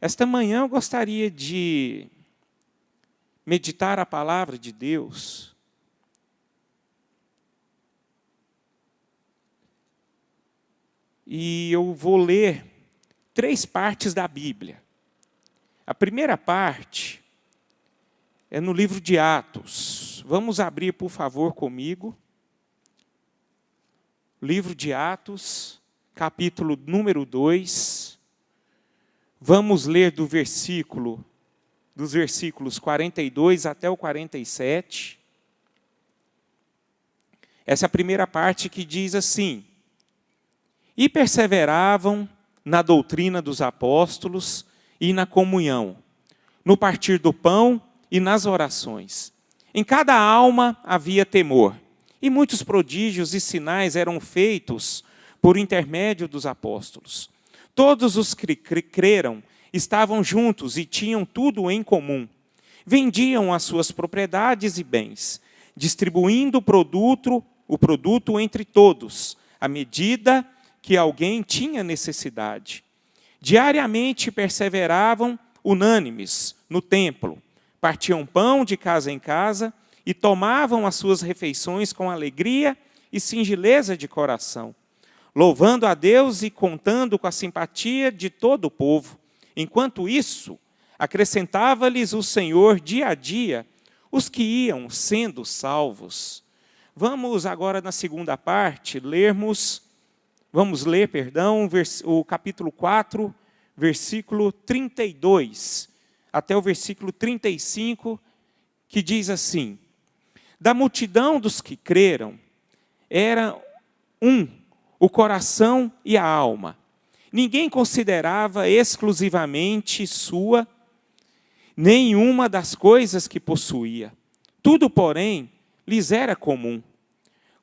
Esta manhã eu gostaria de meditar a palavra de Deus. E eu vou ler 3 partes da Bíblia. A primeira parte é no livro de Atos. Vamos abrir, por favor, comigo. Livro de Atos, capítulo número 2. Vamos ler dos versículos 42 até o 47. Essa é a primeira parte que diz assim: E perseveravam na doutrina dos apóstolos e na comunhão, no partir do pão e nas orações. Em cada alma havia temor, e muitos prodígios e sinais eram feitos por intermédio dos apóstolos. Todos os que creram estavam juntos e tinham tudo em comum. Vendiam as suas propriedades e bens, distribuindo o produto entre todos, à medida que alguém tinha necessidade. Diariamente perseveravam unânimes no templo, partiam pão de casa em casa e tomavam as suas refeições com alegria e singeleza de coração, louvando a Deus e contando com a simpatia de todo o povo. Enquanto isso, acrescentava-lhes o Senhor dia a dia os que iam sendo salvos. Vamos agora na segunda parte, vamos ler o capítulo 4, versículo 32, até o versículo 35, que diz assim: Da multidão dos que creram, era o coração e a alma. Ninguém considerava exclusivamente sua nenhuma das coisas que possuía. Tudo, porém, lhes era comum.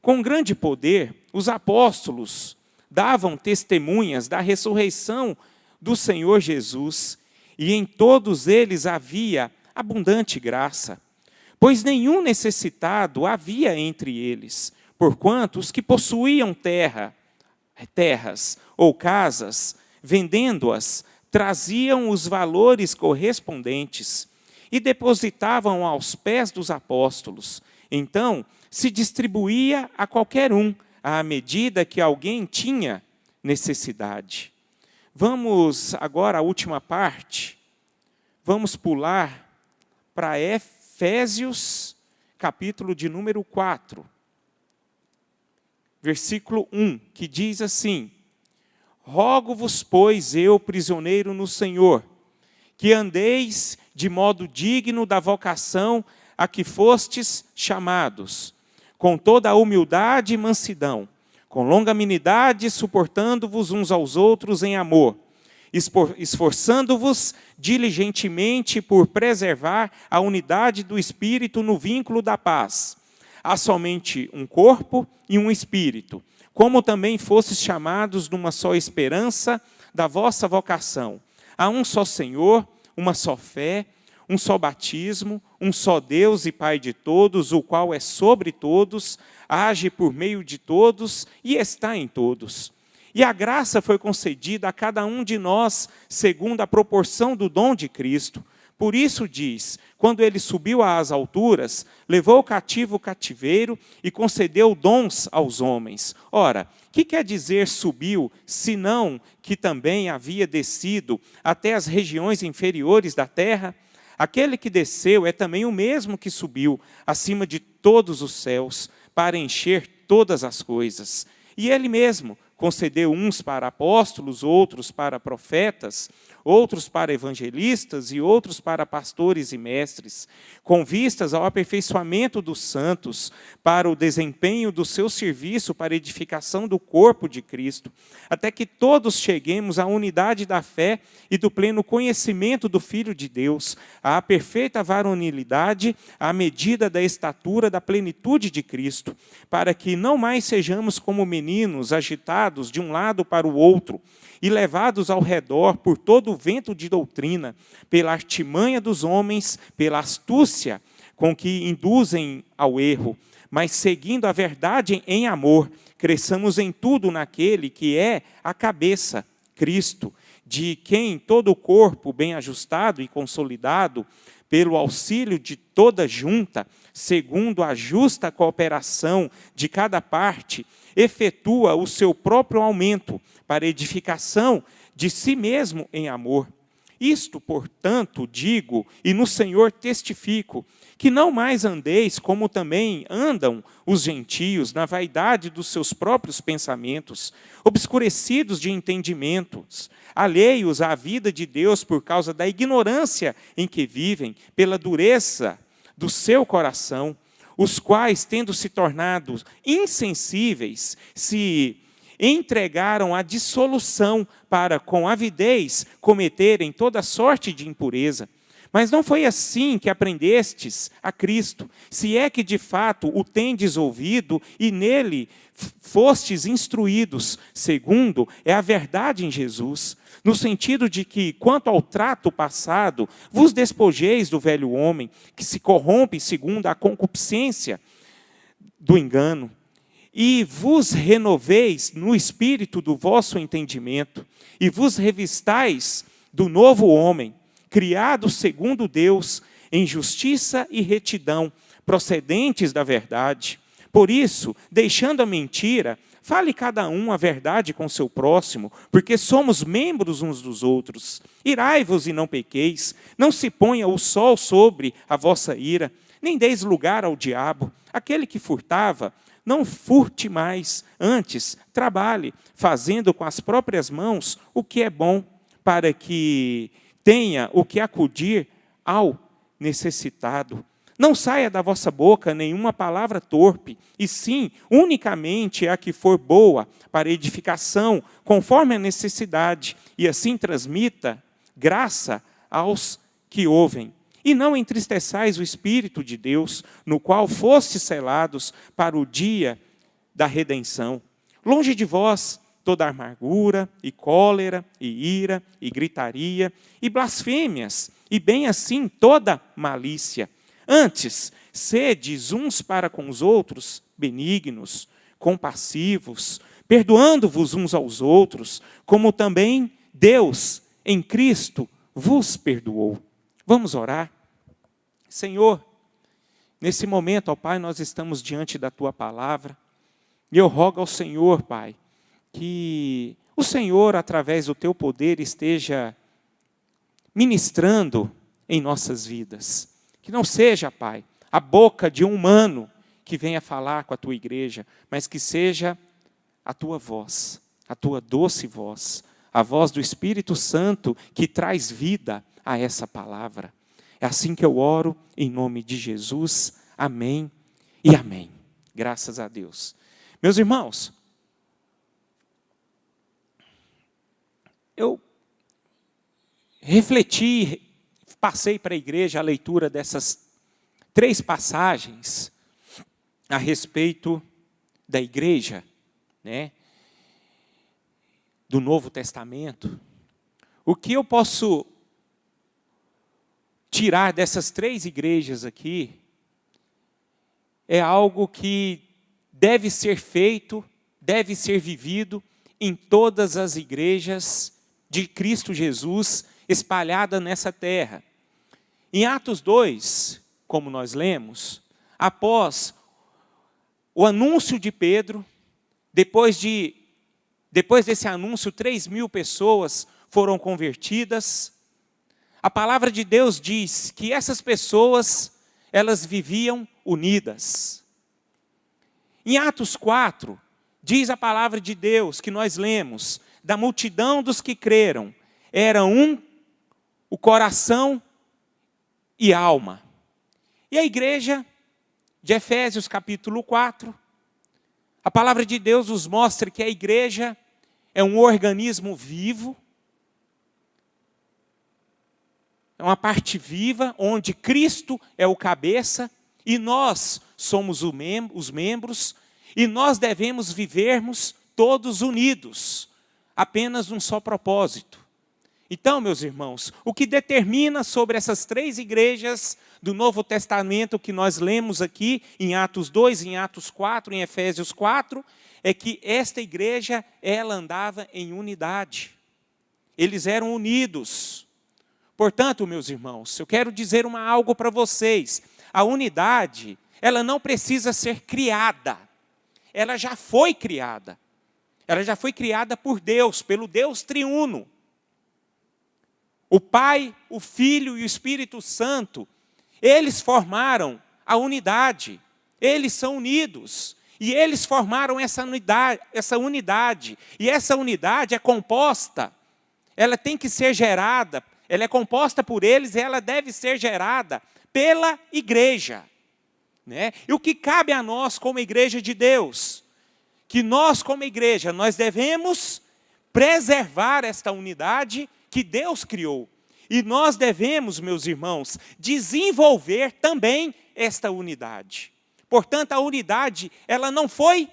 Com grande poder, os apóstolos davam testemunhas da ressurreição do Senhor Jesus, e em todos eles havia abundante graça, pois nenhum necessitado havia entre eles, porquanto os que possuíam terras ou casas, vendendo-as, traziam os valores correspondentes e depositavam aos pés dos apóstolos. Então, se distribuía a qualquer um, à medida que alguém tinha necessidade. Vamos agora à última parte. Vamos pular para Efésios, capítulo de número 4. Versículo 1, que diz assim: Rogo-vos, pois, eu, prisioneiro no Senhor, que andeis de modo digno da vocação a que fostes chamados, com toda a humildade e mansidão, com longanimidade, suportando-vos uns aos outros em amor, esforçando-vos diligentemente por preservar a unidade do Espírito no vínculo da paz. Há somente um corpo e um Espírito, como também fostes chamados numa só esperança da vossa vocação. Há um só Senhor, uma só fé, um só batismo, um só Deus e Pai de todos, o qual é sobre todos, age por meio de todos e está em todos. E a graça foi concedida a cada um de nós, segundo a proporção do dom de Cristo. Por isso diz: quando ele subiu às alturas, levou cativo o cativeiro e concedeu dons aos homens. Ora, que quer dizer subiu, senão que também havia descido até as regiões inferiores da terra? Aquele que desceu é também o mesmo que subiu acima de todos os céus, para encher todas as coisas. E ele mesmo concedeu uns para apóstolos, outros para profetas, outros para evangelistas e outros para pastores e mestres, com vistas ao aperfeiçoamento dos santos, para o desempenho do seu serviço para a edificação do corpo de Cristo, até que todos cheguemos à unidade da fé e do pleno conhecimento do Filho de Deus, à perfeita varonilidade, à medida da estatura da plenitude de Cristo, para que não mais sejamos como meninos agitados de um lado para o outro, e levados ao redor por todo o vento de doutrina, pela artimanha dos homens, pela astúcia com que induzem ao erro, mas seguindo a verdade em amor, cresçamos em tudo naquele que é a cabeça, Cristo, de quem todo o corpo, bem ajustado e consolidado, pelo auxílio de toda junta, segundo a justa cooperação de cada parte, efetua o seu próprio aumento para edificação de si mesmo em amor. Isto, portanto, digo, e no Senhor testifico, que não mais andeis como também andam os gentios, na vaidade dos seus próprios pensamentos, obscurecidos de entendimentos, alheios à vida de Deus por causa da ignorância em que vivem, pela dureza do seu coração, os quais, tendo se tornado insensíveis, se entregaram à dissolução para, com avidez, cometerem toda sorte de impureza. Mas não foi assim que aprendestes a Cristo, se é que de fato o tendes ouvido e nele fostes instruídos, segundo é a verdade em Jesus, no sentido de que, quanto ao trato passado, vos despojeis do velho homem, que se corrompe segundo a concupiscência do engano, e vos renoveis no espírito do vosso entendimento, e vos revistais do novo homem, criado segundo Deus, em justiça e retidão, procedentes da verdade. Por isso, deixando a mentira, fale cada um a verdade com seu próximo, porque somos membros uns dos outros. Irai-vos e não pequeis, não se ponha o sol sobre a vossa ira, nem deis lugar ao diabo. Aquele que furtava, não furte mais, antes trabalhe, fazendo com as próprias mãos o que é bom, para que tenha o que acudir ao necessitado. Não saia da vossa boca nenhuma palavra torpe, e sim, unicamente a que for boa, para edificação, conforme a necessidade, e assim transmita graça aos que ouvem. E não entristeçais o Espírito de Deus, no qual fostes selados para o dia da redenção. Longe de vós toda amargura, e cólera, e ira, e gritaria, e blasfêmias, e bem assim toda malícia. Antes, sedes uns para com os outros benignos, compassivos, perdoando-vos uns aos outros, como também Deus, em Cristo, vos perdoou. Vamos orar? Senhor, nesse momento, ó Pai, nós estamos diante da Tua palavra, e eu rogo ao Senhor, Pai, que o Senhor, através do Teu poder, esteja ministrando em nossas vidas. Que não seja, Pai, a boca de um humano que venha falar com a Tua igreja, mas que seja a Tua voz, a Tua doce voz, a voz do Espírito Santo que traz vida a essa palavra. É assim que eu oro, em nome de Jesus. Amém e amém. Graças a Deus. Meus irmãos, eu refleti, passei para a igreja a leitura dessas 3 passagens a respeito da igreja, né, do Novo Testamento. O que eu posso tirar dessas 3 igrejas aqui é algo que deve ser feito, deve ser vivido em todas as igrejas de Cristo Jesus espalhadas nessa terra. Em Atos 2, como nós lemos, após o anúncio de Pedro, depois desse anúncio, 3.000 pessoas foram convertidas. A palavra de Deus diz que essas pessoas, elas viviam unidas. Em Atos 4, diz a palavra de Deus que nós lemos, da multidão dos que creram, era o coração e alma. E a igreja de Efésios capítulo 4, a palavra de Deus nos mostra que a igreja é um organismo vivo, é uma parte viva, onde Cristo é o cabeça, e nós somos os membros, e nós devemos vivermos todos unidos, apenas num só propósito. Então, meus irmãos, o que determina sobre essas 3 igrejas do Novo Testamento que nós lemos aqui, em Atos 2, em Atos 4, em Efésios 4, é que esta igreja, ela andava em unidade. Eles eram unidos. Portanto, meus irmãos, eu quero dizer algo para vocês. A unidade, ela não precisa ser criada. Ela já foi criada. Ela já foi criada por Deus, pelo Deus triuno. O Pai, o Filho e o Espírito Santo, eles formaram a unidade. Eles são unidos. E eles formaram essa unidade. E essa unidade é composta, ela tem que ser gerada, ela é composta por eles e ela deve ser gerada pela igreja. Né? E o que cabe a nós como igreja de Deus? Que nós como igreja, nós devemos preservar esta unidade que Deus criou. E nós devemos, meus irmãos, desenvolver também esta unidade. Portanto, a unidade, ela não foi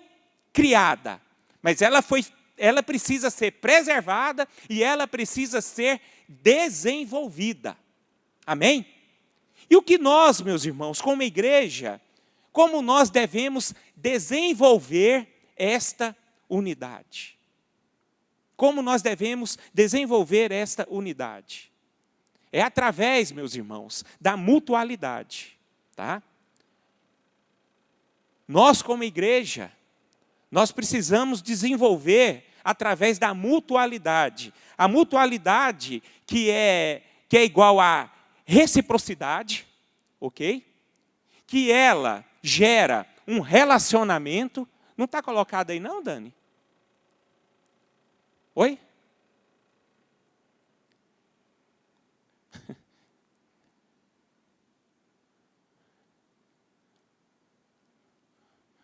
criada, mas ela precisa ser preservada e ela precisa ser desenvolvida. Amém? E o que nós, meus irmãos, como igreja, como nós devemos desenvolver esta unidade? Como nós devemos desenvolver esta unidade? É através, meus irmãos, da mutualidade, tá? Nós, como igreja, nós precisamos desenvolver através da mutualidade. A mutualidade que é igual a reciprocidade, ok? Que ela gera um relacionamento. Não está colocado aí não, Dani? Oi?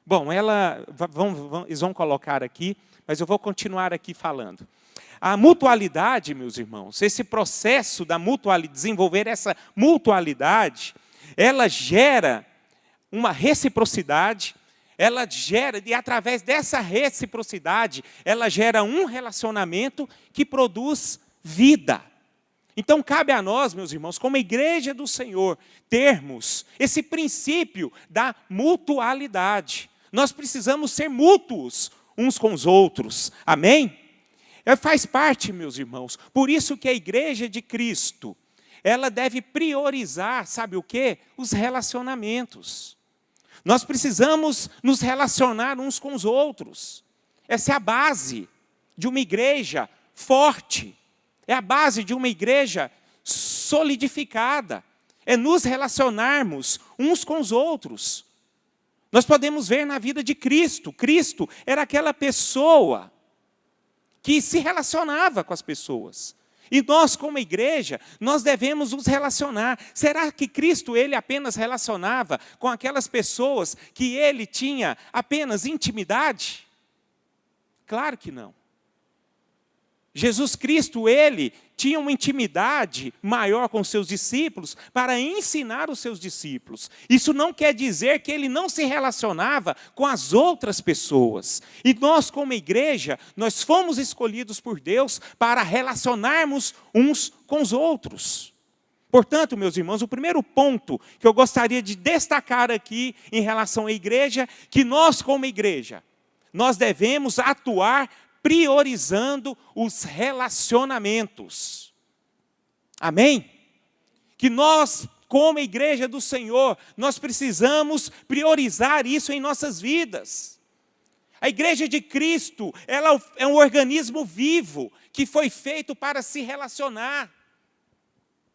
Bom, eles vão colocar aqui, mas eu vou continuar aqui falando. A mutualidade, meus irmãos, esse processo da mutualidade, desenvolver essa mutualidade, ela gera uma reciprocidade, e através dessa reciprocidade, ela gera um relacionamento que produz vida. Então, cabe a nós, meus irmãos, como igreja do Senhor, termos esse princípio da mutualidade. Nós precisamos ser mútuos uns com os outros. Amém? Faz parte, meus irmãos. Por isso que a igreja de Cristo, ela deve priorizar, sabe o quê? Os relacionamentos. Nós precisamos nos relacionar uns com os outros. Essa é a base de uma igreja forte. É a base de uma igreja solidificada. É nos relacionarmos uns com os outros. Nós podemos ver na vida de Cristo. Cristo era aquela pessoa que se relacionava com as pessoas. E nós, como igreja, nós devemos nos relacionar. Será que Cristo, ele apenas relacionava com aquelas pessoas que ele tinha apenas intimidade? Claro que não. Jesus Cristo, ele tinha uma intimidade maior com os seus discípulos para ensinar os seus discípulos. Isso não quer dizer que ele não se relacionava com as outras pessoas. E nós, como igreja, nós fomos escolhidos por Deus para relacionarmos uns com os outros. Portanto, meus irmãos, o primeiro ponto que eu gostaria de destacar aqui em relação à igreja, que nós, como igreja, nós devemos atuar priorizando os relacionamentos. Amém? Que nós, como igreja do Senhor, nós precisamos priorizar isso em nossas vidas. A igreja de Cristo, ela é um organismo vivo, que foi feito para se relacionar.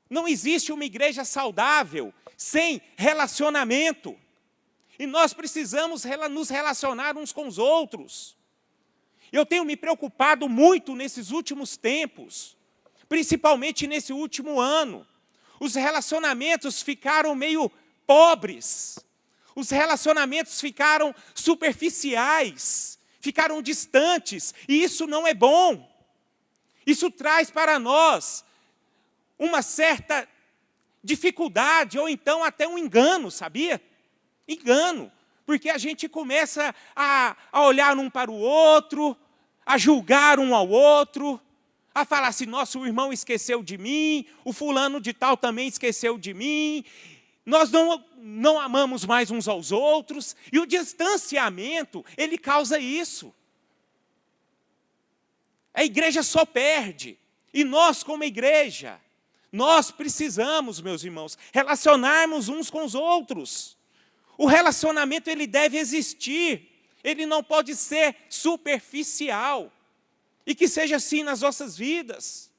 Não existe uma igreja saudável sem relacionamento. E nós precisamos nos relacionar uns com os outros. Eu tenho me preocupado muito nesses últimos tempos, principalmente nesse último ano. Os relacionamentos ficaram meio pobres. Os relacionamentos ficaram superficiais, ficaram distantes, e isso não é bom. Isso traz para nós uma certa dificuldade, ou então até um engano, sabia? Engano, porque a gente começa a olhar um para o outro, a julgar um ao outro, a falar assim, nossa, o irmão esqueceu de mim, o fulano de tal também esqueceu de mim, nós não amamos mais uns aos outros, e o distanciamento, ele causa isso. A igreja só perde, E nós, como igreja, nós precisamos, meus irmãos, relacionarmos uns com os outros. O relacionamento, ele deve existir. Ele não pode ser superficial. E que seja assim nas nossas vidas.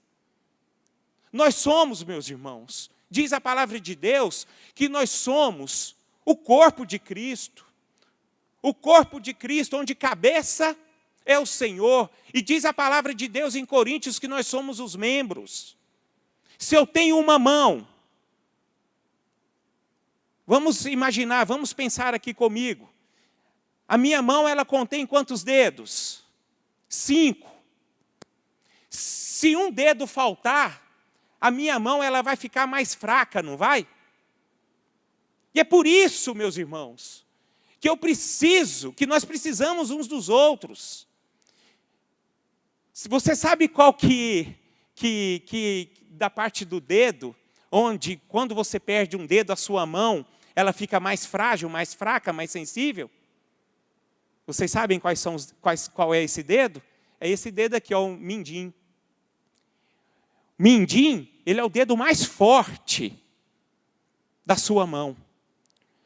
Nós somos, meus irmãos, diz a palavra de Deus, que nós somos o corpo de Cristo. O corpo de Cristo, onde cabeça é o Senhor. E diz a palavra de Deus em Coríntios que nós somos os membros. Se eu tenho uma mão, vamos imaginar, vamos pensar aqui comigo. A minha mão, ela contém quantos dedos? 5. Se um dedo faltar, a minha mão, ela vai ficar mais fraca, não vai? E é por isso, meus irmãos, que nós precisamos uns dos outros. Você sabe qual que da parte do dedo, onde quando você perde um dedo, a sua mão, ela fica mais frágil, mais fraca, mais sensível? Vocês sabem qual é esse dedo? É esse dedo aqui, ó, o mindinho. Mindinho, ele é o dedo mais forte da sua mão.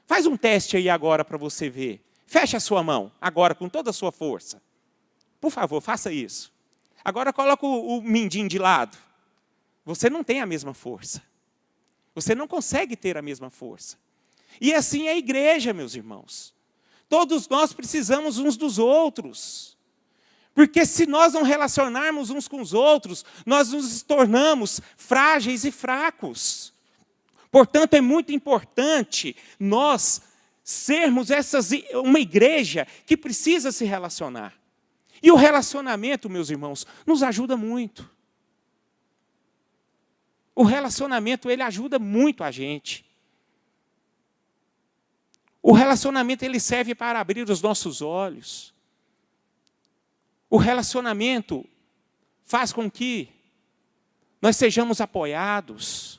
Faz um teste aí agora para você ver. Fecha a sua mão, agora com toda a sua força. Por favor, faça isso. Agora coloca o mindinho de lado. Você não tem a mesma força. Você não consegue ter a mesma força. E assim é a igreja, meus irmãos. Todos nós precisamos uns dos outros. Porque se nós não relacionarmos uns com os outros, nós nos tornamos frágeis e fracos. Portanto, é muito importante nós sermos uma igreja que precisa se relacionar. E o relacionamento, meus irmãos, nos ajuda muito. O relacionamento, ele ajuda muito a gente. O relacionamento, ele serve para abrir os nossos olhos. O relacionamento faz com que nós sejamos apoiados,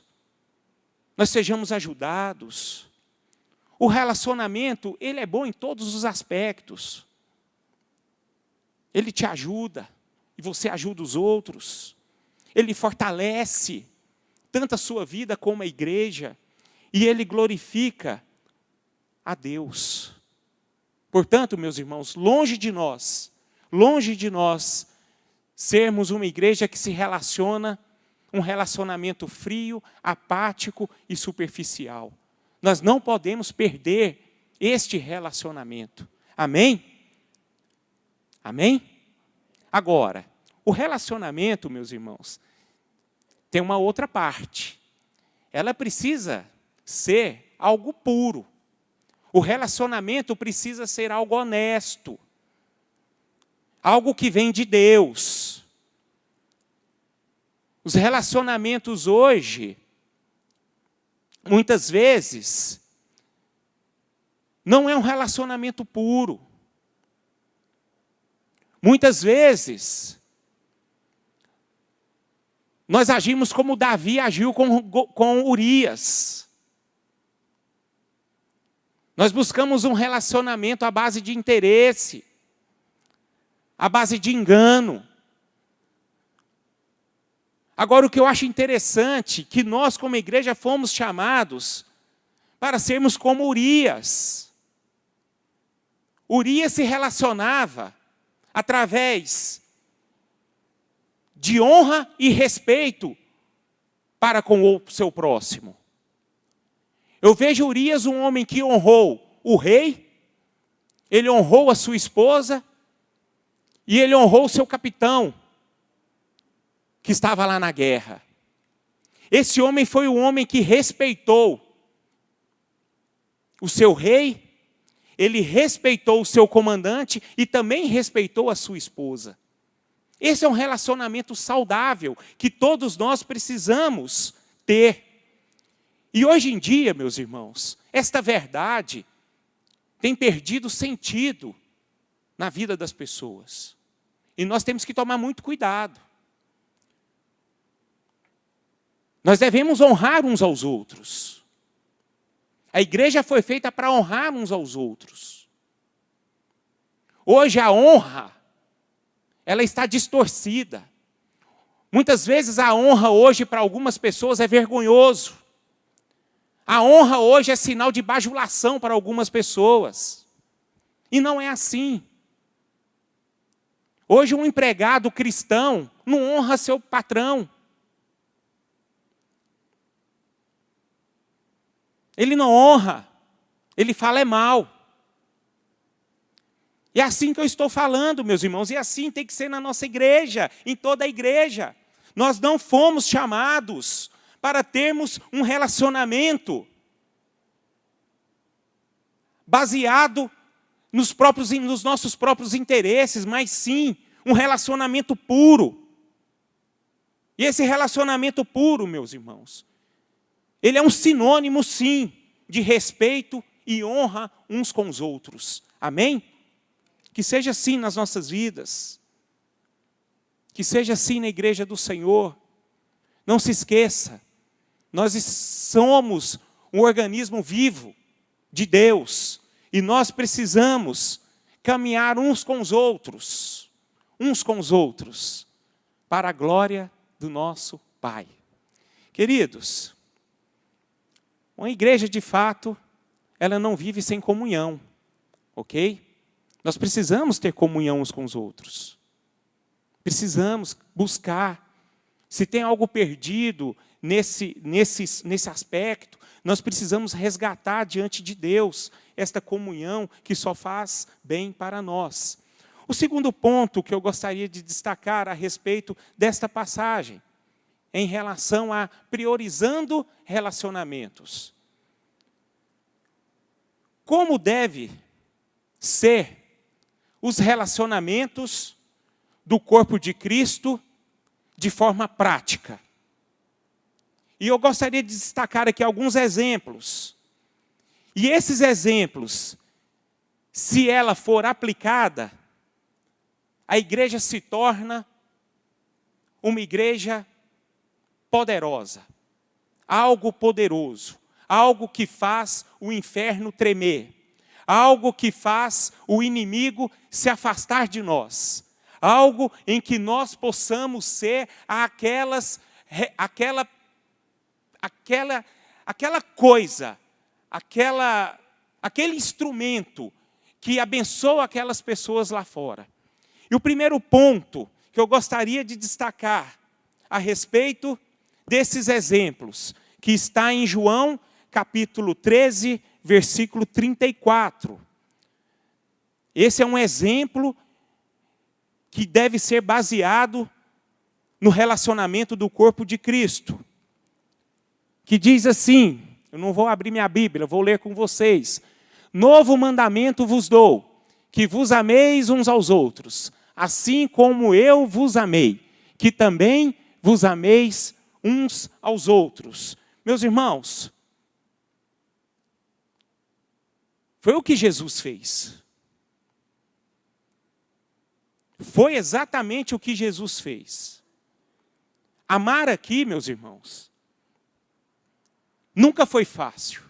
nós sejamos ajudados. O relacionamento, ele é bom em todos os aspectos. Ele te ajuda, e você ajuda os outros. Ele fortalece tanto a sua vida como a igreja, e ele glorifica a Deus. Portanto, meus irmãos, longe de nós sermos uma igreja que se relaciona, um relacionamento frio, apático e superficial. Nós não podemos perder este relacionamento. Amém? Amém? Agora, o relacionamento, meus irmãos, tem uma outra parte. Ela precisa ser algo puro. O relacionamento precisa ser algo honesto. Algo que vem de Deus. Os relacionamentos hoje, muitas vezes, não é um relacionamento puro. Muitas vezes, nós agimos como Davi agiu com Urias. Nós buscamos um relacionamento à base de interesse, à base de engano. Agora, o que eu acho interessante, que nós como igreja fomos chamados para sermos como Urias. Urias se relacionava através de honra e respeito para com o seu próximo. Eu vejo Urias um homem que honrou o rei, ele honrou a sua esposa, e ele honrou o seu capitão, que estava lá na guerra. Esse homem foi o homem que respeitou o seu rei, ele respeitou o seu comandante e também respeitou a sua esposa. Esse é um relacionamento saudável que todos nós precisamos ter. E hoje em dia, meus irmãos, esta verdade tem perdido sentido na vida das pessoas. E nós temos que tomar muito cuidado. Nós devemos honrar uns aos outros. A igreja foi feita para honrar uns aos outros. Hoje a honra, ela está distorcida. Muitas vezes a honra hoje para algumas pessoas é vergonhoso. A honra hoje é sinal de bajulação para algumas pessoas. E não é assim. Hoje um empregado cristão não honra seu patrão. Ele não honra, ele fala é mal. E é assim que eu estou falando, meus irmãos, e assim tem que ser na nossa igreja, em toda a igreja. Nós não fomos chamados para termos um relacionamento baseado nos nossos próprios interesses, mas sim um relacionamento puro. E esse relacionamento puro, meus irmãos, ele é um sinônimo, sim, de respeito e honra uns com os outros. Amém? Que seja assim nas nossas vidas. Que seja assim na igreja do Senhor. Não se esqueça, nós somos um organismo vivo de Deus. E nós precisamos caminhar uns com os outros, para a glória do nosso Pai. Queridos, uma igreja de fato, ela não vive sem comunhão, ok? Nós precisamos ter comunhão uns com os outros. Precisamos buscar. Se tem algo perdido nesse aspecto, nós precisamos resgatar diante de Deus esta comunhão que só faz bem para nós. O segundo ponto que eu gostaria de destacar a respeito desta passagem, em relação a priorizando relacionamentos. Como deve ser os relacionamentos do corpo de Cristo de forma prática? E eu gostaria de destacar aqui alguns exemplos. E esses exemplos, se ela for aplicada, a igreja se torna uma igreja poderosa, algo poderoso, algo que faz o inferno tremer, algo que faz o inimigo se afastar de nós, algo em que nós possamos ser aquela coisa, aquele instrumento que abençoa aquelas pessoas lá fora. E o primeiro ponto que eu gostaria de destacar a respeito desses exemplos, que está em João, capítulo 13, versículo 34. Esse é um exemplo que deve ser baseado no relacionamento do corpo de Cristo. Que diz assim, eu não vou abrir minha Bíblia, vou ler com vocês. Novo mandamento vos dou, que vos ameis uns aos outros, assim como eu vos amei, que também vos ameis uns aos outros. Meus irmãos, foi o que Jesus fez. Foi exatamente o que Jesus fez. Amar aqui, meus irmãos, nunca foi fácil.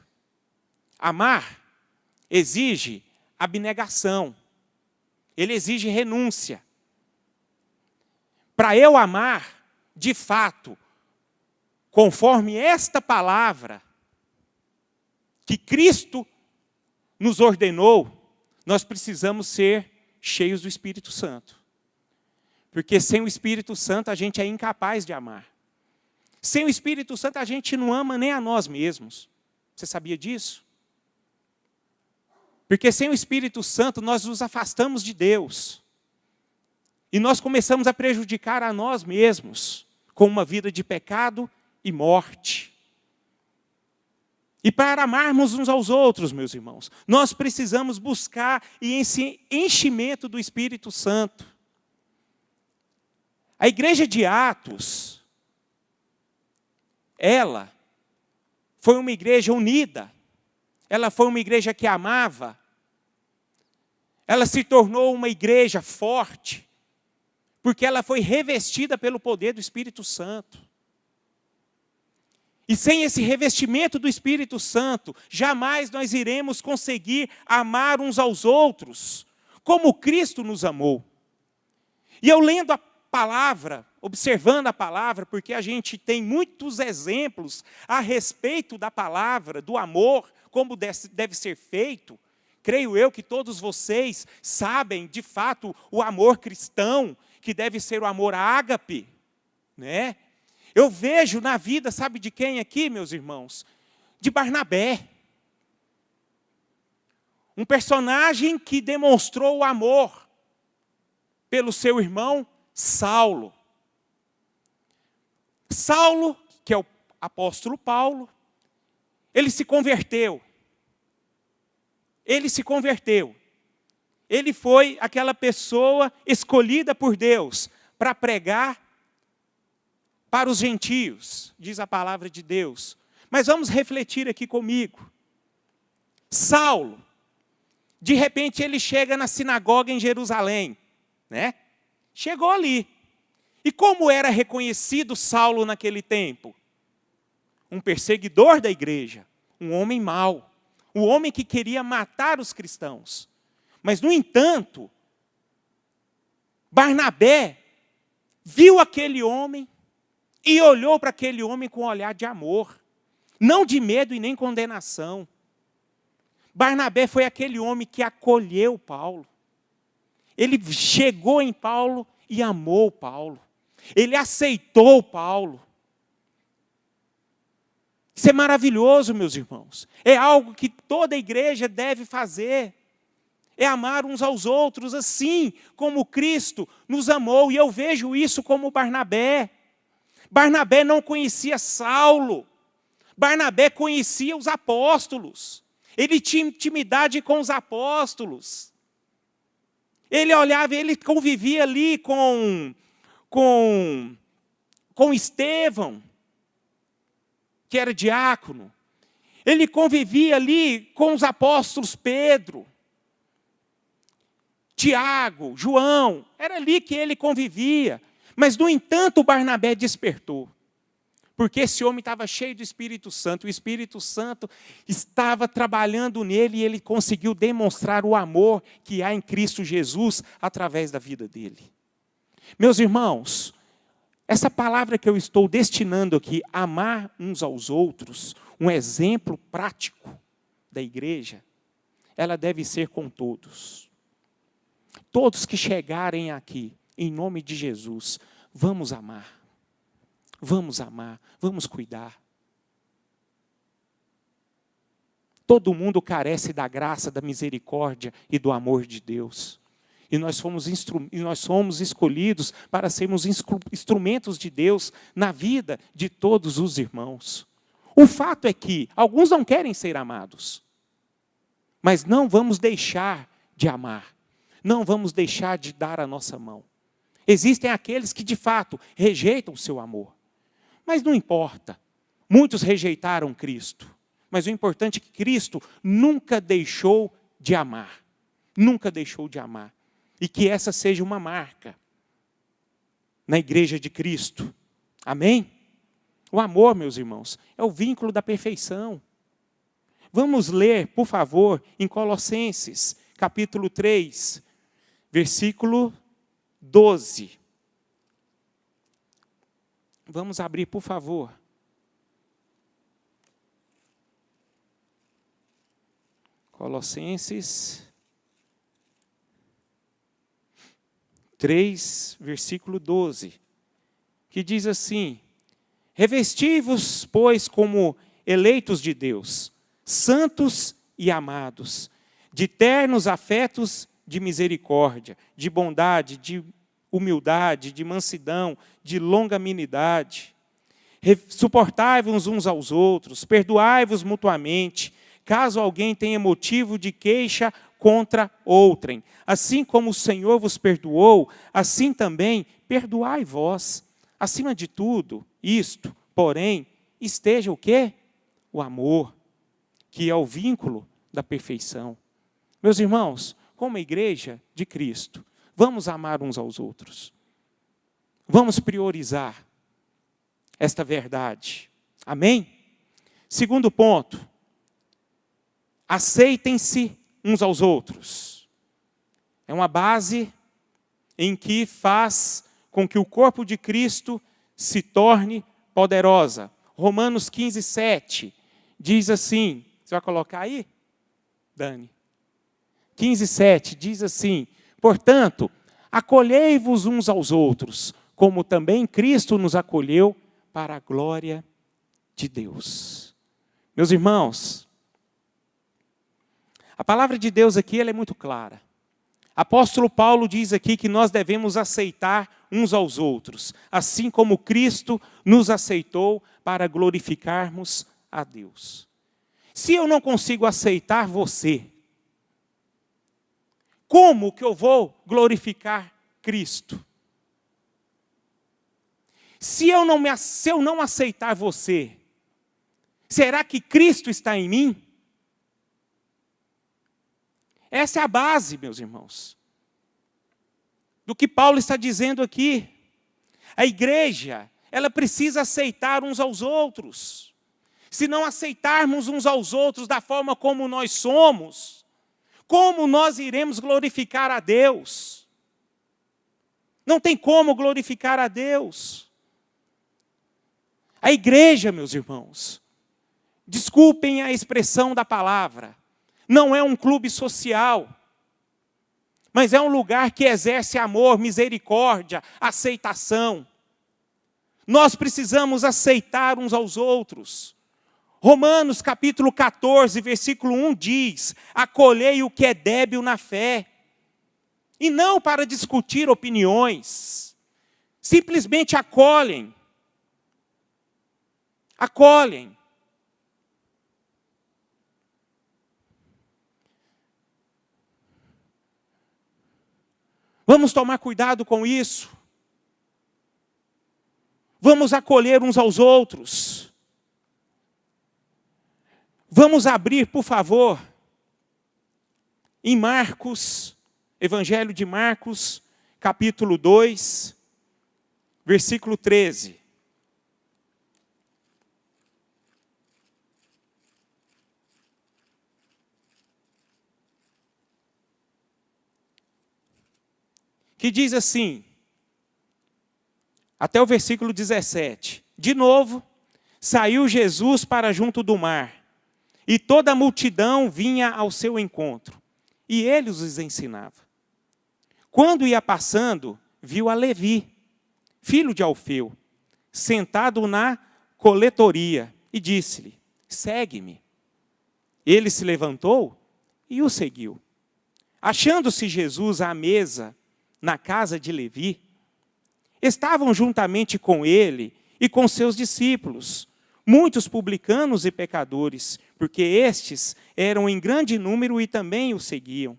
Amar exige abnegação. Ele exige renúncia. Para eu amar, de fato, conforme esta palavra que Cristo nos ordenou, nós precisamos ser cheios do Espírito Santo. Porque sem o Espírito Santo a gente é incapaz de amar. Sem o Espírito Santo a gente não ama nem a nós mesmos. Você sabia disso? Porque sem o Espírito Santo nós nos afastamos de Deus. E nós começamos a prejudicar a nós mesmos com uma vida de pecado e morte. E para amarmos uns aos outros, meus irmãos, nós precisamos buscar esse enchimento do Espírito Santo. A igreja de Atos, ela foi uma igreja unida. Ela foi uma igreja que amava. Ela se tornou uma igreja forte, porque ela foi revestida pelo poder do Espírito Santo. E sem esse revestimento do Espírito Santo, jamais nós iremos conseguir amar uns aos outros, como Cristo nos amou. E eu lendo palavra, observando a palavra, porque a gente tem muitos exemplos a respeito da palavra, do amor, como deve ser feito. Creio eu que todos vocês sabem, de fato, o amor cristão, que deve ser o amor ágape, né? Eu vejo na vida, sabe de quem aqui, meus irmãos? De Barnabé. Um personagem que demonstrou o amor pelo seu irmão Saulo. Saulo, que é o apóstolo Paulo, ele se converteu. Ele se converteu. Ele foi aquela pessoa escolhida por Deus para pregar para os gentios, diz a palavra de Deus. Mas vamos refletir aqui comigo. Saulo, de repente ele chega na sinagoga em Jerusalém, né? Chegou ali. E como era reconhecido Saulo naquele tempo? Um perseguidor da igreja, um homem mau, um homem que queria matar os cristãos. Mas, no entanto, Barnabé viu aquele homem e olhou para aquele homem com um olhar de amor, não de medo e nem condenação. Barnabé foi aquele homem que acolheu Paulo. Ele chegou em Paulo e amou Paulo. Ele aceitou Paulo. Isso é maravilhoso, meus irmãos. É algo que toda igreja deve fazer. É amar uns aos outros, assim como Cristo nos amou. E eu vejo isso como Barnabé. Barnabé não conhecia Saulo. Barnabé conhecia os apóstolos. Ele tinha intimidade com os apóstolos. Ele olhava, ele convivia ali com Estevão, que era diácono. Ele convivia ali com os apóstolos Pedro, Tiago, João. Era ali que ele convivia. Mas, no entanto, Barnabé despertou. Porque esse homem estava cheio do Espírito Santo. O Espírito Santo estava trabalhando nele e ele conseguiu demonstrar o amor que há em Cristo Jesus através da vida dele. Meus irmãos, essa palavra que eu estou destinando aqui, amar uns aos outros, um exemplo prático da igreja, ela deve ser com todos. Todos que chegarem aqui, em nome de Jesus, vamos amar. Vamos amar, vamos cuidar. Todo mundo carece da graça, da misericórdia e do amor de Deus. E nós somos escolhidos para sermos instrumentos de Deus na vida de todos os irmãos. O fato é que alguns não querem ser amados. Mas não vamos deixar de amar. Não vamos deixar de dar a nossa mão. Existem aqueles que, de fato, rejeitam o seu amor. Mas não importa. Muitos rejeitaram Cristo. Mas o importante é que Cristo nunca deixou de amar. Nunca deixou de amar. E que essa seja uma marca na igreja de Cristo. Amém? O amor, meus irmãos, é o vínculo da perfeição. Vamos ler, por favor, em Colossenses, capítulo 3, versículo 12. Vamos abrir, por favor. Colossenses 3, versículo 12. Que diz assim: revesti-vos, pois, como eleitos de Deus, santos e amados, de ternos afetos de misericórdia, de bondade, de humildade, de mansidão, de longanimidade. Suportai-vos uns aos outros, perdoai-vos mutuamente, caso alguém tenha motivo de queixa contra outrem. Assim como o Senhor vos perdoou, assim também perdoai vós. Acima de tudo, isto, porém, esteja o quê? O amor, que é o vínculo da perfeição. Meus irmãos, como igreja de Cristo, vamos amar uns aos outros. Vamos priorizar esta verdade. Amém? Segundo ponto. Aceitem-se uns aos outros. É uma base em que faz com que o corpo de Cristo se torne poderosa. Romanos 15, 7 diz assim, você vai colocar aí, Dani? 15, 7 diz assim, portanto, acolhei-vos uns aos outros, como também Cristo nos acolheu para a glória de Deus. Meus irmãos, a palavra de Deus aqui ela é muito clara. Apóstolo Paulo diz aqui que nós devemos aceitar uns aos outros, assim como Cristo nos aceitou para glorificarmos a Deus. Se eu não consigo aceitar você, como que eu vou glorificar Cristo? Se eu não aceitar você, será que Cristo está em mim? Essa é a base, meus irmãos, do que Paulo está dizendo aqui. A igreja, ela precisa aceitar uns aos outros. Se não aceitarmos uns aos outros da forma como nós somos, como nós iremos glorificar a Deus? Não tem como glorificar a Deus. A igreja, meus irmãos, desculpem a expressão da palavra, não é um clube social, mas é um lugar que exerce amor, misericórdia, aceitação. Nós precisamos aceitar uns aos outros. Romanos capítulo 14, versículo 1 diz, acolhei o que é débil na fé. E não para discutir opiniões, simplesmente acolhem. Acolhem. Vamos tomar cuidado com isso. Vamos acolher uns aos outros. Vamos abrir, por favor, em Marcos, Evangelho de Marcos, capítulo 2, versículo 13. Que diz assim, até o versículo 17. De novo, saiu Jesus para junto do mar, e toda a multidão vinha ao seu encontro, e ele os ensinava. Quando ia passando, viu a Levi, filho de Alfeu, sentado na coletoria, e disse-lhe, segue-me. Ele se levantou e o seguiu. Achando-se Jesus à mesa, na casa de Levi, estavam juntamente com ele e com seus discípulos, muitos publicanos e pecadores, porque estes eram em grande número e também o seguiam.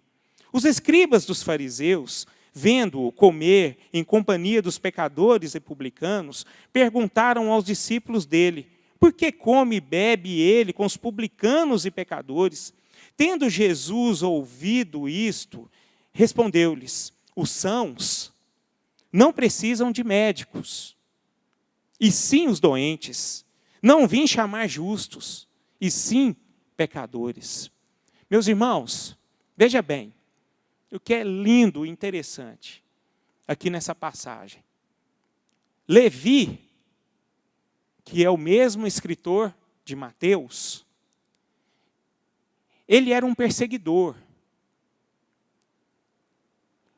Os escribas dos fariseus, vendo-o comer em companhia dos pecadores e publicanos, perguntaram aos discípulos dele, por que come e bebe ele com os publicanos e pecadores? Tendo Jesus ouvido isto, respondeu-lhes, os sãos não precisam de médicos, e sim os doentes. Não vim chamar justos, e sim pecadores. Meus irmãos, veja bem, o que é lindo e interessante aqui nessa passagem. Levi, que é o mesmo escritor de Mateus, ele era um perseguidor.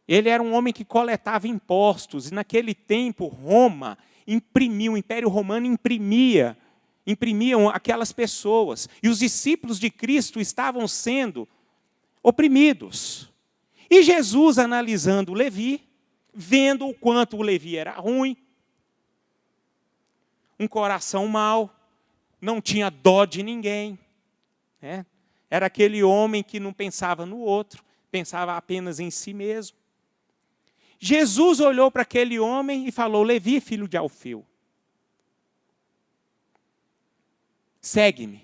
Ele era um homem que coletava impostos, e naquele tempo Roma imprimiu, o Império Romano imprimiam aquelas pessoas, e os discípulos de Cristo estavam sendo oprimidos. E Jesus, analisando Levi, vendo o quanto o Levi era ruim, um coração mau, não tinha dó de ninguém, né? Era aquele homem que não pensava no outro, pensava apenas em si mesmo. Jesus olhou para aquele homem e falou, Levi, filho de Alfeu, segue-me.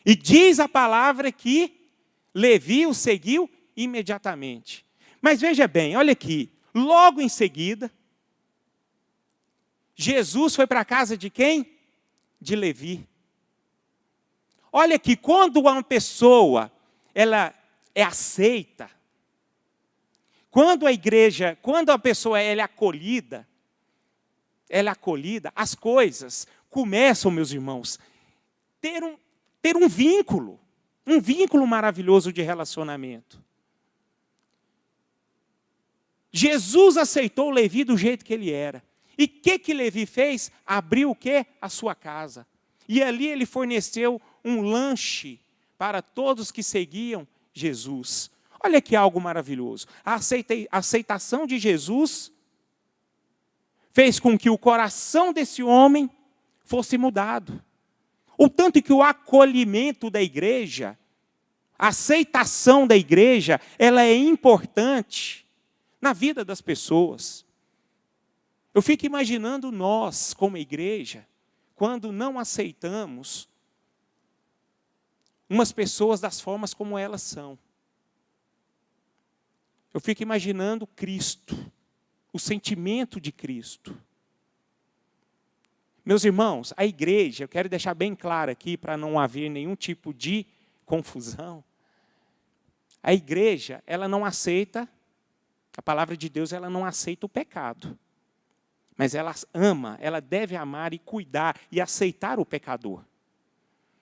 E diz a palavra que Levi o seguiu imediatamente. Mas veja bem, olha aqui, logo em seguida, Jesus foi para a casa de quem? De Levi. Olha aqui, quando uma pessoa ela é aceita, quando a pessoa ela é acolhida, ela é acolhida, as coisas começam, meus irmãos, ter um vínculo maravilhoso de relacionamento. Jesus aceitou Levi do jeito que ele era. E o que Levi fez? Abriu o quê? A sua casa. E ali ele forneceu um lanche para todos que seguiam Jesus. Olha que algo maravilhoso. A aceitação de Jesus fez com que o coração desse homem fosse mudado. O tanto que o acolhimento da igreja, a aceitação da igreja, ela é importante na vida das pessoas. Eu fico imaginando nós, como igreja, quando não aceitamos umas pessoas das formas como elas são. Eu fico imaginando Cristo, o sentimento de Cristo. Meus irmãos, a igreja, eu quero deixar bem claro aqui, para não haver nenhum tipo de confusão. A igreja, ela não aceita, a palavra de Deus, ela não aceita o pecado. Mas ela ama, ela deve amar e cuidar e aceitar o pecador.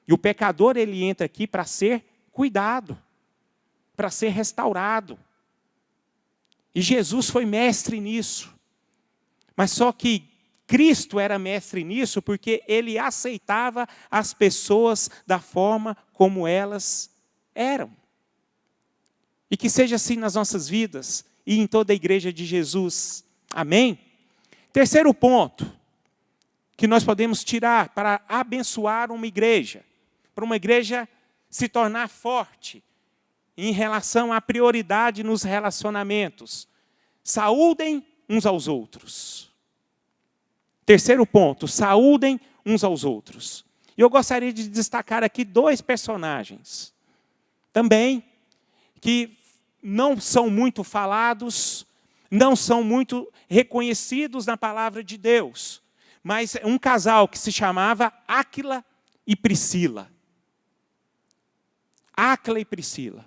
E o pecador, ele entra aqui para ser cuidado, para ser restaurado. E Jesus foi mestre nisso. Mas só que Cristo era mestre nisso porque ele aceitava as pessoas da forma como elas eram. E que seja assim nas nossas vidas e em toda a igreja de Jesus. Amém? Terceiro ponto que nós podemos tirar para abençoar uma igreja, para uma igreja se tornar forte em relação à prioridade nos relacionamentos. Saúdem uns aos outros. Terceiro ponto, saúdem uns aos outros. E eu gostaria de destacar aqui 2 personagens, também, que não são muito falados, não são muito reconhecidos na palavra de Deus, mas um casal que se chamava Áquila e Priscila. Áquila e Priscila.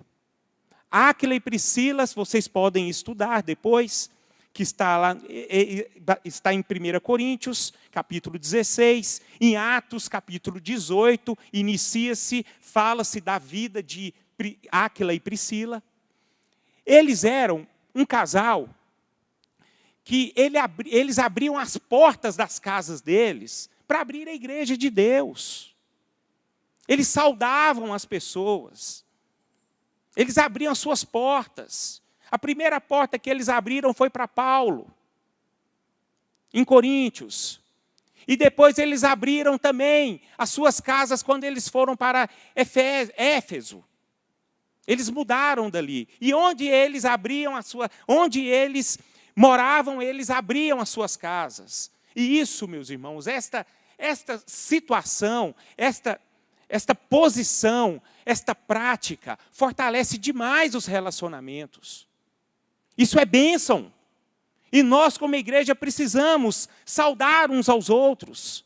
Áquila e Priscila, vocês podem estudar depois, que está lá, está em 1 Coríntios, capítulo 16, em Atos, capítulo 18, inicia-se, fala-se da vida de Áquila e Priscila. Eles eram um casal que eles abriam as portas das casas deles para abrir a igreja de Deus. Eles saudavam as pessoas. Eles abriam as suas portas. A primeira porta que eles abriram foi para Paulo, em Coríntios. E depois eles abriram também as suas casas quando eles foram para Éfeso. Eles mudaram dali. E onde eles onde eles moravam, eles abriam as suas casas. E isso, meus irmãos, esta situação, esta posição, esta prática, fortalece demais os relacionamentos. Isso é bênção. E nós, como igreja, precisamos saudar uns aos outros,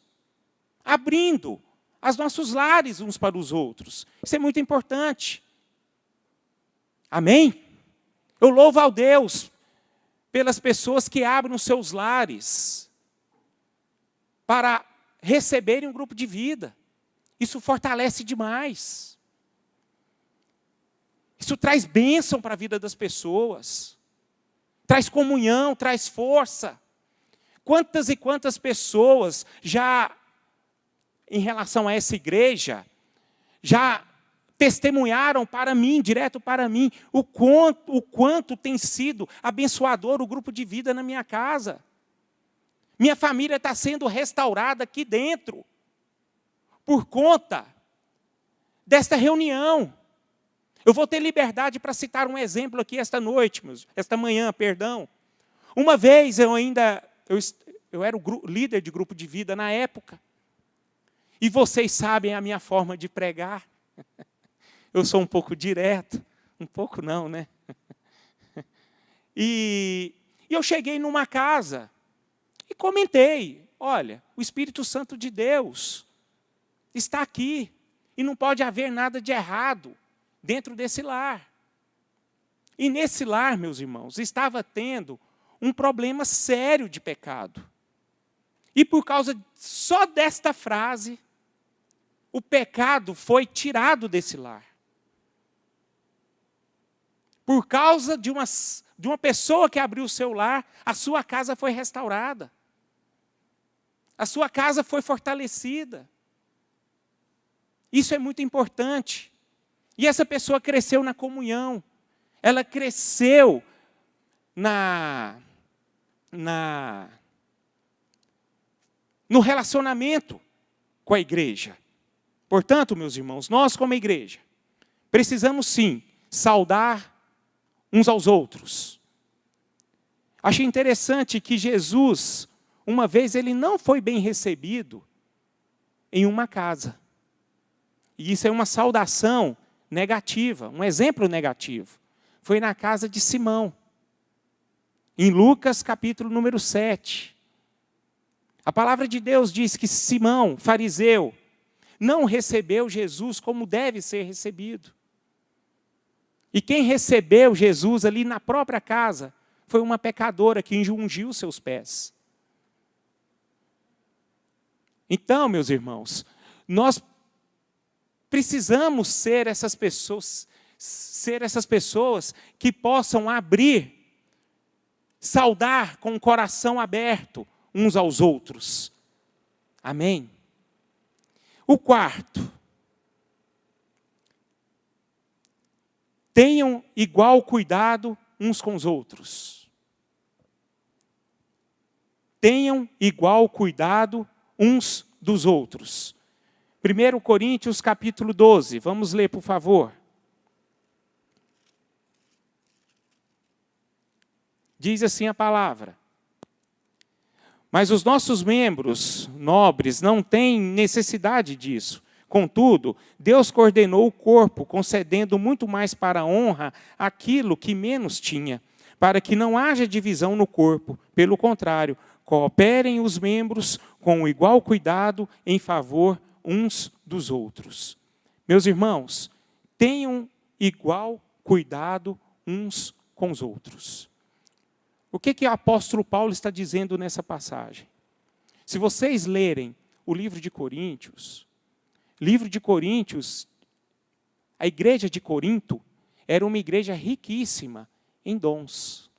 abrindo os nossos lares uns para os outros. Isso é muito importante. Amém? Eu louvo ao Deus pelas pessoas que abrem os seus lares para receberem um grupo de vida. Isso fortalece demais. Isso traz bênção para a vida das pessoas. Traz comunhão, traz força. Quantas e quantas pessoas já, em relação a essa igreja, já testemunharam para mim, direto para mim, o quanto tem sido abençoador o grupo de vida na minha casa. Minha família está sendo restaurada aqui dentro, por conta desta reunião. Eu vou ter liberdade para citar um exemplo aqui esta manhã. Uma vez eu era o líder de grupo de vida na época. E vocês sabem a minha forma de pregar. Eu sou um pouco direto. Um pouco não, né? E eu cheguei numa casa e comentei, olha, o Espírito Santo de Deus está aqui. E não pode haver nada de errado dentro desse lar. E nesse lar, meus irmãos, estava tendo um problema sério de pecado. E por causa só desta frase, o pecado foi tirado desse lar. Por causa de uma pessoa que abriu o seu lar, a sua casa foi restaurada. A sua casa foi fortalecida. Isso é muito importante. E essa pessoa cresceu na comunhão. Ela cresceu no relacionamento com a igreja. Portanto, meus irmãos, nós como igreja, precisamos sim saudar uns aos outros. Achei interessante que Jesus, uma vez, ele não foi bem recebido em uma casa. E isso é uma saudação negativa, um exemplo negativo. Foi na casa de Simão, em Lucas capítulo número 7. A palavra de Deus diz que Simão, fariseu, não recebeu Jesus como deve ser recebido. E quem recebeu Jesus ali na própria casa foi uma pecadora que ungiu seus pés. Então, meus irmãos, nós precisamos ser essas pessoas que possam abrir, saudar com o coração aberto uns aos outros. Amém? O quarto, tenham igual cuidado uns com os outros. Tenham igual cuidado uns dos outros. 1 Coríntios capítulo 12, vamos ler, por favor. Diz assim a palavra: mas os nossos membros nobres não têm necessidade disso. Contudo, Deus coordenou o corpo, concedendo muito mais para a honra aquilo que menos tinha, para que não haja divisão no corpo. Pelo contrário, cooperem os membros com igual cuidado em favor uns dos outros. Meus irmãos, tenham igual cuidado uns com os outros. O que o apóstolo Paulo está dizendo nessa passagem? Se vocês lerem o livro de Coríntios, a igreja de Corinto era uma igreja riquíssima em dons.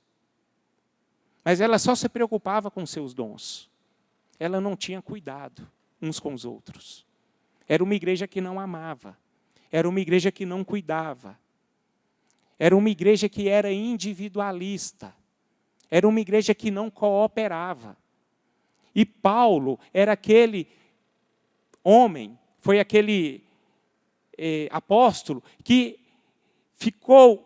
Mas ela só se preocupava com seus dons. Ela não tinha cuidado uns com os outros. Era uma igreja que não amava. Era uma igreja que não cuidava. Era uma igreja que era individualista. Era uma igreja que não cooperava. E Paulo era aquele homem, foi aquele apóstolo que ficou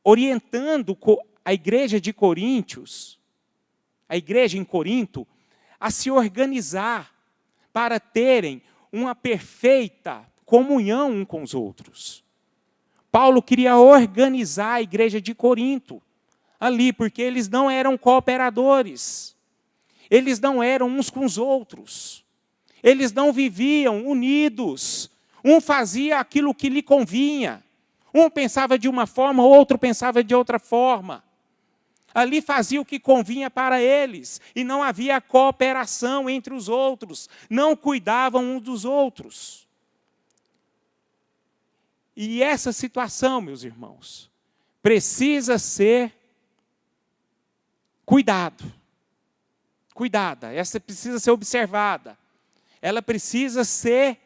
orientando a igreja de Coríntios, a igreja em Corinto, a se organizar para terem uma perfeita comunhão um com os outros. Paulo queria organizar a igreja de Corinto ali, porque eles não eram cooperadores. Eles não eram uns com os outros. Eles não viviam unidos. Um fazia aquilo que lhe convinha. Um pensava de uma forma, o outro pensava de outra forma. Ali fazia o que convinha para eles. E não havia cooperação entre os outros. Não cuidavam uns dos outros. E essa situação, meus irmãos, precisa ser cuidada. Essa precisa ser observada. Ela precisa ser,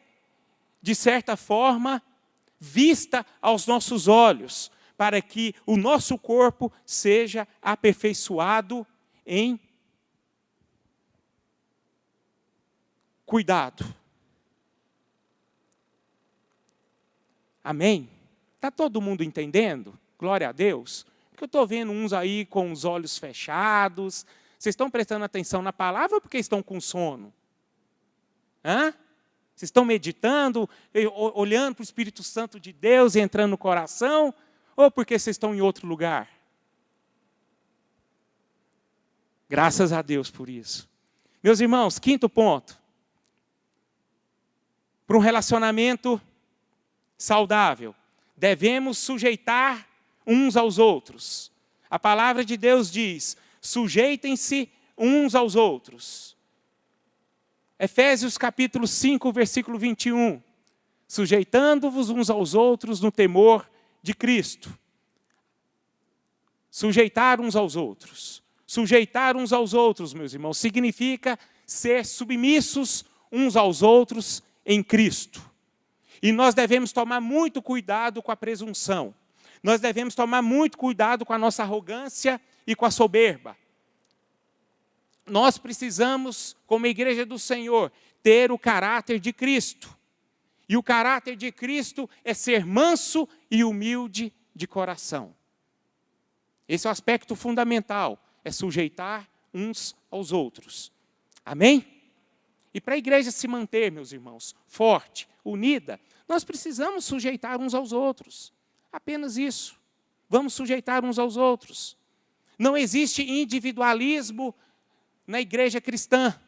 de certa forma, vista aos nossos olhos, para que o nosso corpo seja aperfeiçoado em cuidado. Amém? Está todo mundo entendendo? Glória a Deus. Porque eu estou vendo uns aí com os olhos fechados. Vocês estão prestando atenção na palavra ou porque estão com sono? Hã? Vocês estão meditando, olhando para o Espírito Santo de Deus e entrando no coração? Ou porque vocês estão em outro lugar? Graças a Deus por isso. Meus irmãos, quinto ponto. Para um relacionamento saudável, devemos sujeitar uns aos outros. A palavra de Deus diz: sujeitem-se uns aos outros. Efésios capítulo 5, versículo 21. Sujeitando-vos uns aos outros no temor de Cristo. Sujeitar uns aos outros. Sujeitar uns aos outros, meus irmãos, significa ser submissos uns aos outros em Cristo. E nós devemos tomar muito cuidado com a presunção. Nós devemos tomar muito cuidado com a nossa arrogância e com a soberba. Nós precisamos, como igreja do Senhor, ter o caráter de Cristo. E o caráter de Cristo é ser manso e humilde de coração. Esse é o aspecto fundamental, é sujeitar uns aos outros. Amém? E para a igreja se manter, meus irmãos, forte, unida, nós precisamos sujeitar uns aos outros. Apenas isso. Vamos sujeitar uns aos outros. Não existe individualismo na igreja cristã.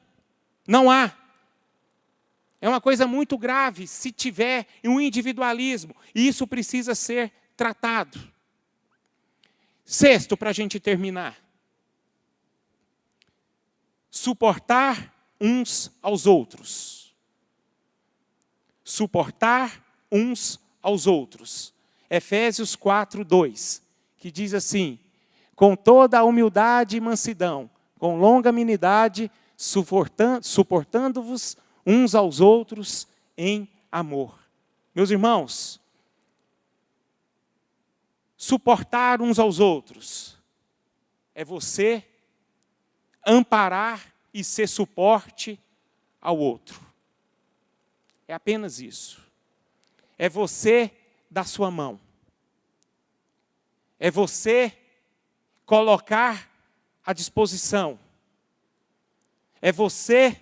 Não há. É uma coisa muito grave se tiver um individualismo. E isso precisa ser tratado. Sexto, para a gente terminar. Suportar uns aos outros. Suportar uns aos outros. Efésios 4, 2, que diz assim: com toda a humildade e mansidão, com longanimidade, suportando-vos uns aos outros em amor. Meus irmãos, suportar uns aos outros é você amparar e ser suporte ao outro. É apenas isso. É você dar sua mão. É você colocar à disposição. É você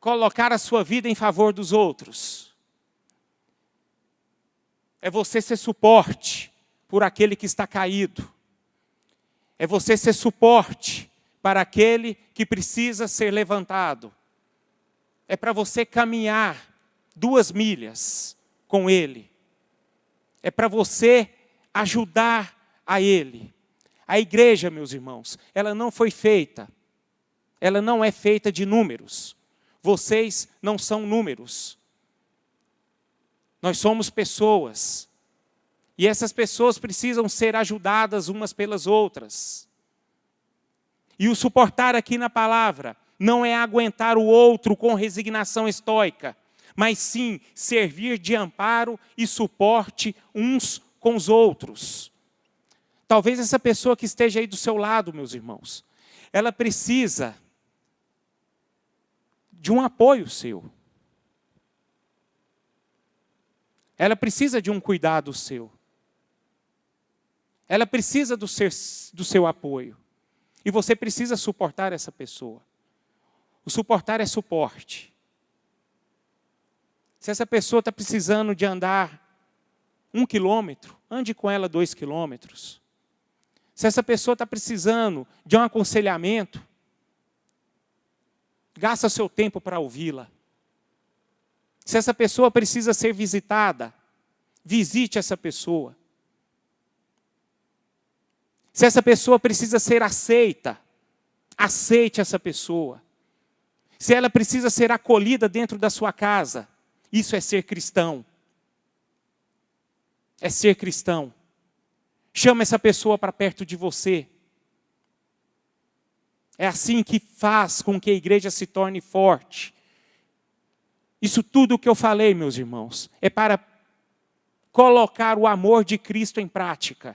colocar a sua vida em favor dos outros. É você ser suporte por aquele que está caído. É você ser suporte para aquele que precisa ser levantado. É para você caminhar 2 milhas com ele. É para você ajudar a ele. A igreja, meus irmãos, ela não foi feita. Ela não é feita de números. Vocês não são números. Nós somos pessoas. E essas pessoas precisam ser ajudadas umas pelas outras. E o suportar aqui na palavra não é aguentar o outro com resignação estoica, mas sim servir de amparo e suporte uns com os outros. Talvez essa pessoa que esteja aí do seu lado, meus irmãos, ela precisa de um apoio seu. Ela precisa de um cuidado seu. Ela precisa do seu apoio. E você precisa suportar essa pessoa. O suportar é suporte. Se essa pessoa está precisando de andar 1 quilômetro, ande com ela 2 quilômetros. Se essa pessoa está precisando de um aconselhamento, gasta seu tempo para ouvi-la. Se essa pessoa precisa ser visitada, visite essa pessoa. Se essa pessoa precisa ser aceita, aceite essa pessoa. Se ela precisa ser acolhida dentro da sua casa, isso é ser cristão. É ser cristão. Chama essa pessoa para perto de você. É assim que faz com que a igreja se torne forte. Isso tudo que eu falei, meus irmãos, é para colocar o amor de Cristo em prática.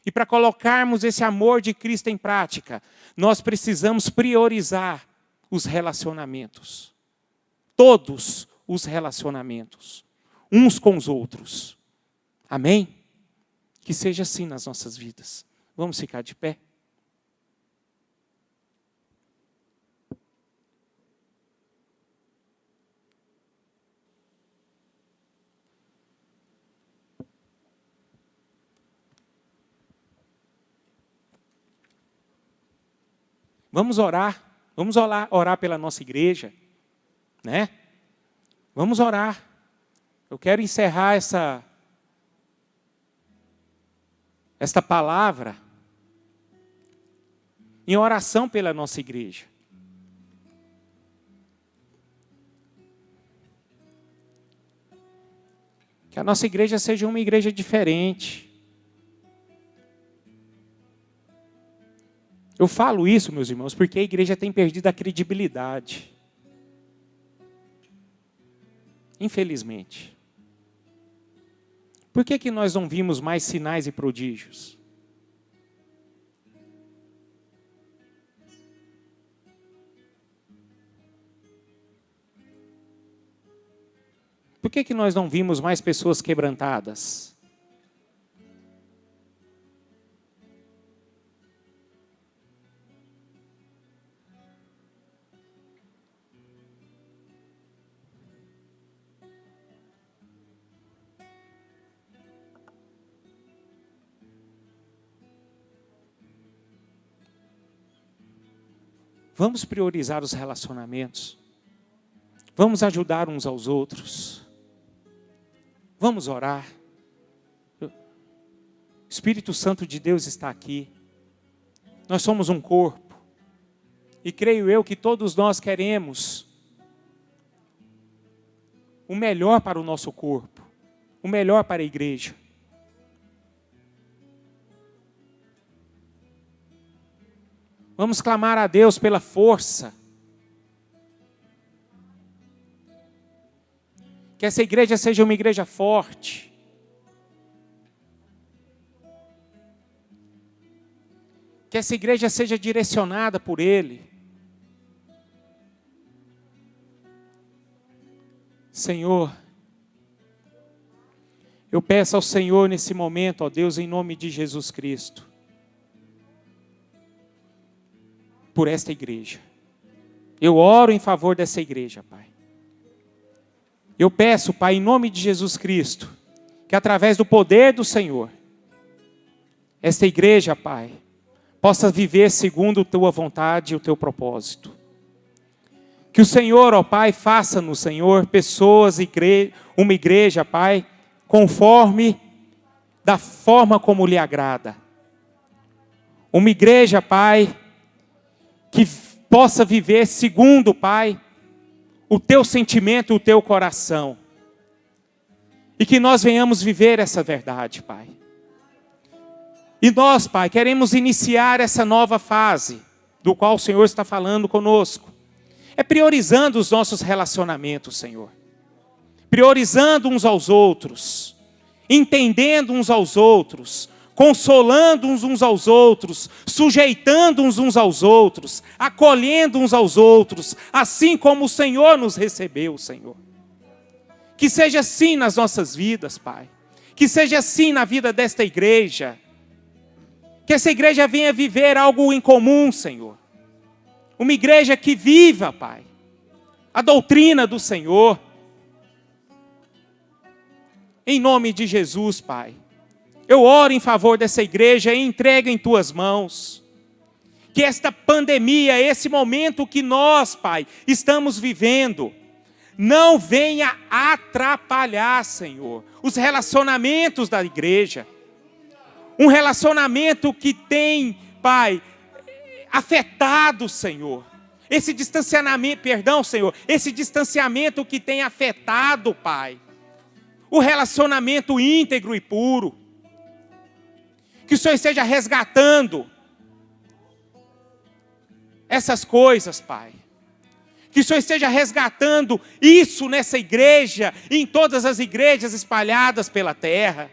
E para colocarmos esse amor de Cristo em prática, nós precisamos priorizar os relacionamentos. Todos os relacionamentos. Uns com os outros. Amém? Que seja assim nas nossas vidas. Vamos ficar de pé? Vamos orar pela nossa igreja, né? Vamos orar. Eu quero encerrar esta palavra em oração pela nossa igreja. Que a nossa igreja seja uma igreja diferente. Eu falo isso, meus irmãos, porque a igreja tem perdido a credibilidade. Infelizmente. Por que nós não vimos mais sinais e prodígios? Por que nós não vimos mais pessoas quebrantadas? Vamos priorizar os relacionamentos. Vamos ajudar uns aos outros. Vamos orar. O Espírito Santo de Deus está aqui. Nós somos um corpo. E creio eu que todos nós queremos o melhor para o nosso corpo. O melhor para a igreja. Vamos clamar a Deus pela força. Que essa igreja seja uma igreja forte. Que essa igreja seja direcionada por Ele. Senhor, eu peço ao Senhor nesse momento, ó Deus, em nome de Jesus Cristo, por esta igreja. Eu oro em favor dessa igreja, Pai. Eu peço, Pai, em nome de Jesus Cristo, que através do poder do Senhor, esta igreja, Pai, possa viver segundo a Tua vontade e o Teu propósito. Que o Senhor, ó Pai, faça-nos, Senhor, pessoas, uma igreja, Pai, conforme da forma como lhe agrada. Uma igreja, Pai, que possa viver segundo, Pai, o Teu sentimento, o Teu coração. E que nós venhamos viver essa verdade, Pai. E nós, Pai, queremos iniciar essa nova fase, do qual o Senhor está falando conosco. É priorizando os nossos relacionamentos, Senhor. Priorizando uns aos outros. Entendendo uns aos outros. Consolando uns aos outros, sujeitando uns aos outros, acolhendo uns aos outros, assim como o Senhor nos recebeu, Senhor. Que seja assim nas nossas vidas, Pai. Que seja assim na vida desta igreja. Que essa igreja venha viver algo em comum, Senhor. Uma igreja que viva, Pai, a doutrina do Senhor. Em nome de Jesus, Pai. Eu oro em favor dessa igreja e entrego em Tuas mãos. Que esta pandemia, esse momento que nós, Pai, estamos vivendo, não venha atrapalhar, Senhor, os relacionamentos da igreja. Um relacionamento que tem, Pai, afetado, Senhor. Esse distanciamento, Senhor, esse distanciamento que tem afetado, Pai, o relacionamento íntegro e puro. Que o Senhor esteja resgatando essas coisas, Pai. Que o Senhor esteja resgatando isso nessa igreja, e em todas as igrejas espalhadas pela terra.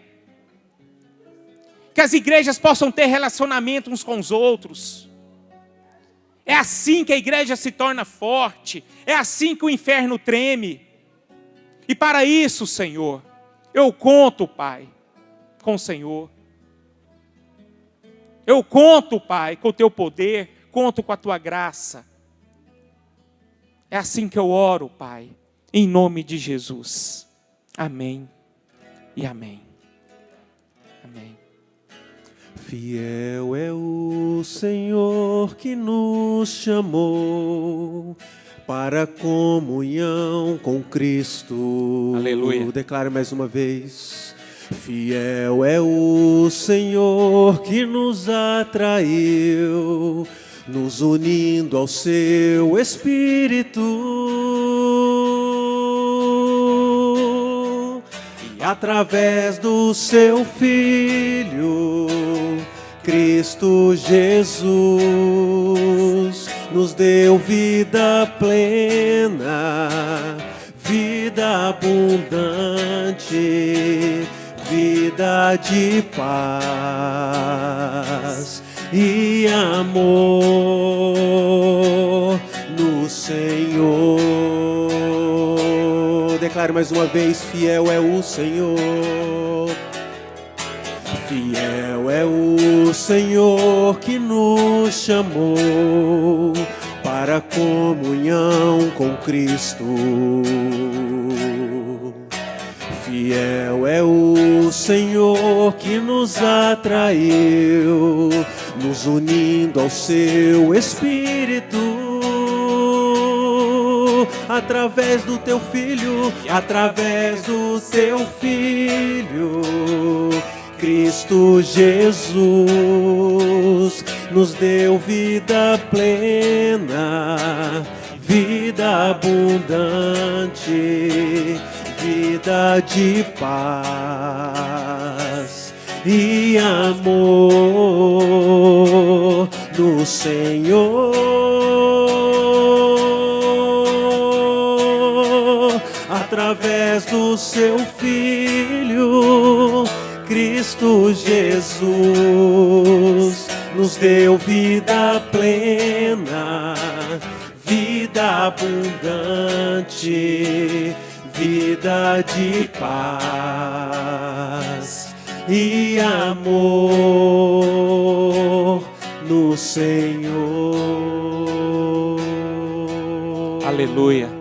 Que as igrejas possam ter relacionamento uns com os outros. É assim que a igreja se torna forte. É assim que o inferno treme. E para isso, Senhor, eu conto, Pai, com o Senhor. Eu conto, Pai, com o Teu poder, conto com a Tua graça. É assim que eu oro, Pai, em nome de Jesus. Amém e amém. Amém. Fiel é o Senhor que nos chamou para a comunhão com Cristo. Aleluia. Declare mais uma vez. Fiel é o Senhor que nos atraiu, nos unindo ao seu Espírito. E através do seu Filho, Cristo Jesus, nos deu vida plena, vida abundante, vida de paz e amor no Senhor. Declare mais uma vez: fiel é o Senhor. Fiel é o Senhor que nos chamou para a comunhão com Cristo. Fiel é o Senhor que nos atraiu, nos unindo ao seu Espírito, através do teu Filho, através do teu Filho, Cristo Jesus, nos deu vida plena, vida abundante, vida de paz e amor no Senhor, através do seu Filho, Cristo Jesus, nos deu vida plena, vida abundante, vida de paz e amor no Senhor. Aleluia.